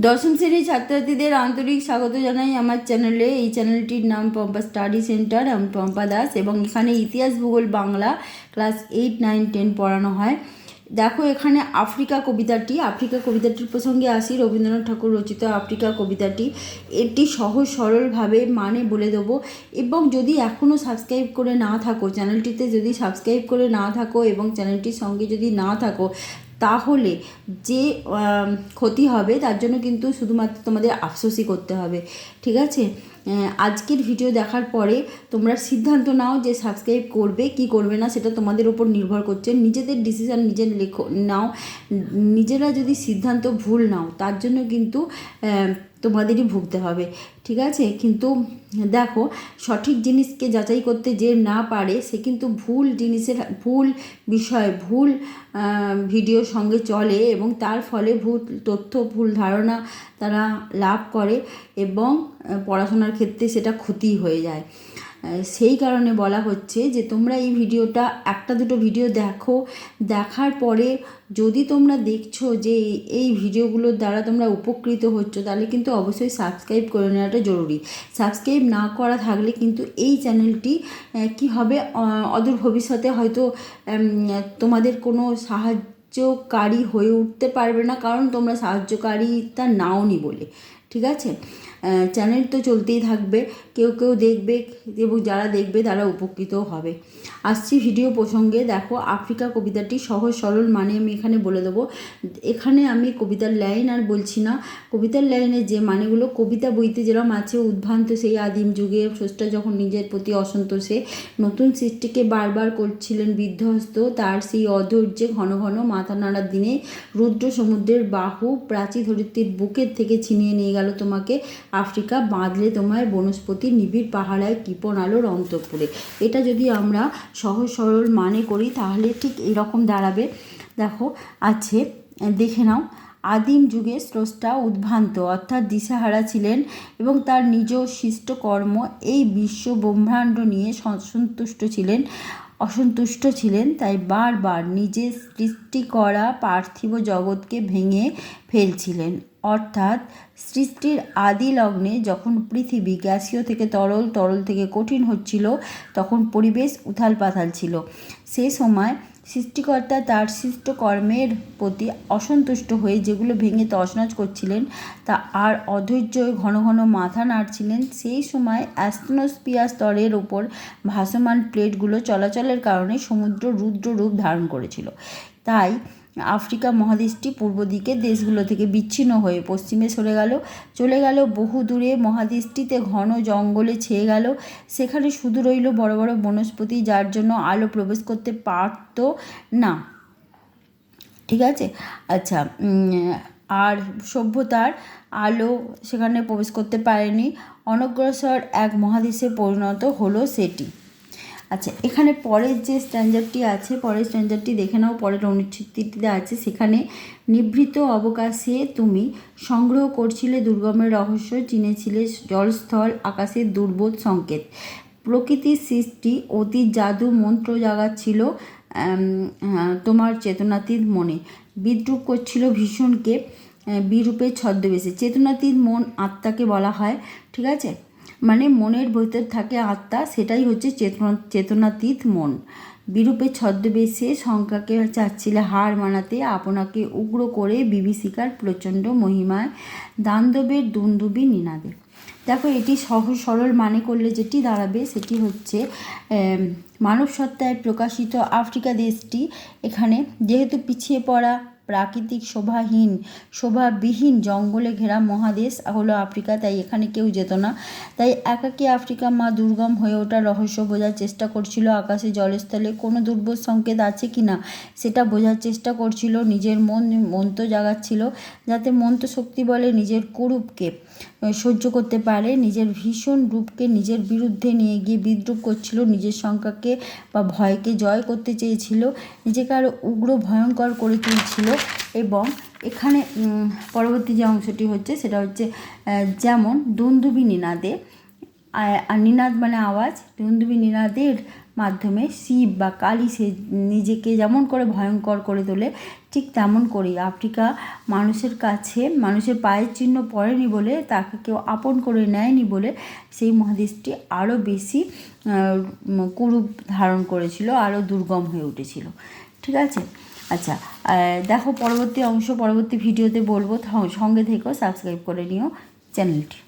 দশম শ্রেণীর ছাত্রছাত্রীদের আন্তরিক স্বাগত জানাই আমার চ্যানেলে। এই চ্যানেলটির নাম পম্পা স্টাডি সেন্টার। আমি পম্পা দাস এবং এখানে ইতিহাস, ভূগোল, বাংলা ক্লাস 8, 9, 10 পড়ানো হয়। দেখো এখানে আফ্রিকা কবিতাটির প্রসঙ্গে আসি। রবীন্দ্রনাথ ঠাকুর রচিত আফ্রিকা কবিতাটি, এটি সহজ সরলভাবে মানে বলে দেবো। এবং যদি এখনও সাবস্ক্রাইব করে না থাকো, চ্যানেলটিতে যদি সাবস্ক্রাইব করে না থাকো এবং চ্যানেলটির সঙ্গে যদি না থাকো, তাহলে যে ক্ষতি হবে তার জন্য কিন্তু শুধুমাত্র তোমাদের আফসোসই করতে হবে, ঠিক আছে? আজকের ভিডিও দেখার পরে তোমরা সিদ্ধান্ত নাও যে সাবস্ক্রাইব করবে কি করবে না, সেটা তোমাদের উপর নির্ভর করছে। নিজেদের ডিসিশান নিজের নাও। নিজেরা যদি সিদ্ধান্ত ভুল নাও, তার জন্য কিন্তু তোমাদেরই ভুগতে হবে, ঠিক আছে? কিন্তু দেখো, সঠিক জিনিসকে যাচাই করতে যে না পারে সে কিন্তু ভুল জিনিসের, ভুল বিষয়, ভুল ভিডিওর সঙ্গে চলে এবং তার ফলে ভুল তথ্য, ভুল ধারণা তারা লাভ করে এবং পড়াশোনার ক্ষেত্রে সেটা ক্ষতি হয়ে যায়। সেই কারণে বলা হচ্ছে যে তোমরা এই ভিডিওটা, একটা দুটো ভিডিও দেখো। দেখার পরে যদি তোমরা দেখছো যে এই ভিডিওগুলোর দ্বারা তোমরা উপকৃত হচ্ছ, তাহলে কিন্তু অবশ্যই সাবস্ক্রাইব করে নেওয়াটা জরুরি। সাবস্ক্রাইব না করা থাকলে কিন্তু এই চ্যানেলটি কি হবে, অদূর ভবিষ্যতে হয়তো তোমাদের কোনো সাহায্যকারী হয়ে উঠতে পারবে না, কারণ তোমরা সাহায্যকারিতা নাওনি বলে, ঠিক আছে? চ্যানেল তো চলতেই থাকবে, কেউ কেউ দেখবে এবং যারা দেখবে তারা উপকৃতও হবে। আসছি ভিডিও প্রসঙ্গে। দেখো, আফ্রিকা কবিতাটি সহজ সরল মানে আমি এখানে বলে দেবো। এখানে আমি কবিতার লাইন আর বলছি না। কবিতার লাইনে যে মানেগুলো কবিতা বইতে যেরকম আছে, উদ্ভ্রান্ত সেই আদিম যুগে স্রষ্টা যখন নিজের প্রতি অসন্তোষে নতুন সৃষ্টিকে বারবার করছিলেন বিধ্বস্ত, তার সেই অধৈর্যে ঘন ঘন মাথা নাড়ার দিনে রুদ্র সমুদ্রের বাহু প্রাচী ধরিত্রীর বুকের থেকে ছিনিয়ে নিয়ে গেল তোমাকে আফ্রিকা, বাঁধলে তোমায় বনস্পতি নিবিড় পাহাড়ায় কৃপণ আলোর অন্তঃপুরে। এটা যদি আমরা সহজ সরল মানে করি তাহলে ঠিক এরকম দাঁড়াবে। দেখো আছে, দেখে নাও। আদিম যুগে স্রষ্টা উদ্ভ্রান্ত অর্থাৎ দিশাহারা ছিলেন এবং তার নিজ সৃষ্ট কর্ম এই বিশ্ব ব্রহ্মাণ্ড নিয়ে অসন্তুষ্ট ছিলেন। তাই বারবার নিজের সৃষ্টি করা পার্থিব জগৎকে ভেঙে ফেলছিলেন। অর্থাৎ সৃষ্টির আদি লগ্নে যখন পৃথিবী গ্যাসীয় থেকে তরল, তরল থেকে কঠিন হচ্ছিল, তখন পরিবেশ উথাল পাথাল ছিল। সে সময় সৃষ্টিকর্তা তার সৃষ্ট কর্মের প্রতি অসন্তুষ্ট হয়ে যেগুলো ভেঙে তছনছ করছিলেন তা আর অধৈর্য ঘন ঘন মাথা নাড়ছিলেন। সেই সময় অ্যাটমসফিয়ার স্তরের ওপর ভাসমান প্লেটগুলো চলাচলের কারণে সমুদ্র রুদ্র রূপ ধারণ করেছিল। তাই আফ্রিকা মহাদেশটি পূর্ব দিকের দেশগুলো থেকে বিচ্ছিন্ন হয়ে পশ্চিমে চলে গেল বহু দূরে। মহাদেশটিতে ঘন জঙ্গলে ছেয়ে গেল। সেখানে শুধু রইল বড় বড় বনস্পতি, যার জন্য আলো প্রবেশ করতে পারত না, ঠিক আছে? আচ্ছা, আর সভ্যতার আলো সেখানে প্রবেশ করতে পারেনি। অনগ্রসর এক মহাদেশে পরিণত হলো সেটি। আচ্ছা, এখানে পরের যে স্ট্যান্ডার্ডটি আছে, পরের স্ট্যান্ডার্ডটি দেখে নাও। পরের অনুচ্ছেদটিতে আছে, সেখানে নিভৃত অবকাশে তুমি সংগ্রহ করছিলে দুর্গমের রহস্য, চিনেছিলে জলস্থল আকাশের দুর্বোধ সংকেত। প্রকৃতির সৃষ্টি অতি জাদু মন্ত্র জাগাচ্ছিল তোমার চেতনাতীত মনে। বিদ্রুপ করছিল ভীষণকে বিরূপের ছদ্মবেশে। চেতনাতীত মন আত্মাকে বলা হয়, ঠিক আছে? মানে মনের ভেতর থাকে আত্মা, সেটাই হচ্ছে চেতনাতীত মন। বিরূপের ছদ্মবেশে শঙ্কাকে চাচ্ছিলে হার মানাতে, আপনাকে উগ্র করে বিভীষিকার প্রচণ্ড মহিমায় দানবের দুন্দুবি নিনাদে। দেখো, এটি সহজ সরল মানে করলে যেটি দাঁড়াবে সেটি হচ্ছে মানব সত্তায় প্রকাশিত আফ্রিকা দেশটি। এখানে যেহেতু পিছিয়ে পড়া, প্রাকৃতিক শোভাবিহীন জঙ্গলে ঘেরা মহাদেশ হলো আফ্রিকা, তাই এখানে কেউ যেত না। তাই একাকী আফ্রিকা মা দুর্গম হয়ে ওঠার রহস্য বোঝার চেষ্টা করছিল। আকাশে জলস্থলে কোনো দুর্বোধ সংকেত আছে কি না সেটা বোঝার চেষ্টা করছিল। নিজের মন্ত্র জাগাচ্ছিল, যাতে মন্ত্র শক্তি বলে নিজের কুরূপকে সহ্য করতে পারে। নিজের ভীষণ রূপকে নিজের বিরুদ্ধে নিয়ে গিয়ে বিদ্রুপ করছিল। নিজের শঙ্কাকে বা ভয়কে জয় করতে চেয়েছিল, নিজেকে আরও উগ্র ভয়ঙ্কর করে তুলছিল। এবং এখানে পরবর্তী যে অংশটি হচ্ছে সেটা হচ্ছে, যেমন দুন্দুবি নিনাদে, আর নিনাদ মানে আওয়াজ, দুন্দুবি নিনাদের মাধ্যমে শিব বা কালী সে নিজেকে যেমন করে ভয়ঙ্কর করে তোলে, ঠিক তেমন করেই আফ্রিকা মানুষের কাছে মানুষের পায়ের চিহ্ন পড়েনি বলে, তাকে কেউ আপন করে নেয়নি বলে সেই মহাদেশটি আরও বেশি কুরূপ ধারণ করেছিল, আরও দুর্গম হয়ে উঠেছিল। ঠিক আছে, আচ্ছা দেখো পরবর্তী অংশ পরবর্তী ভিডিওতে বলবো, সঙ্গে থেকেও সাবস্ক্রাইব করে নিও চ্যানেলটি।